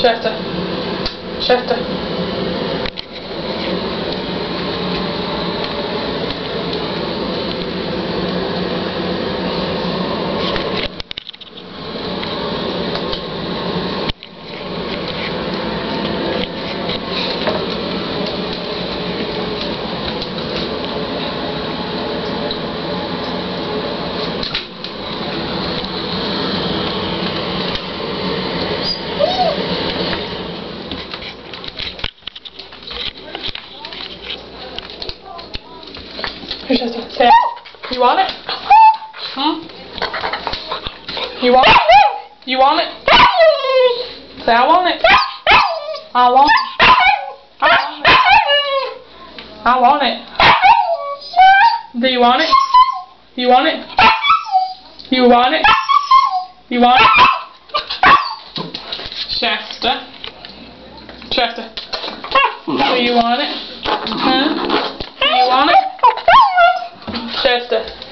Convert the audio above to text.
Chester. Chester. Here's Chester. Say, you want it? Hmm? You want it? You want it? Say, I want it. I want it. I want it. Do you want it? You want it? You want it? You want it? Chester. Chester. Do you want it? Huh? Do you want it? Chester.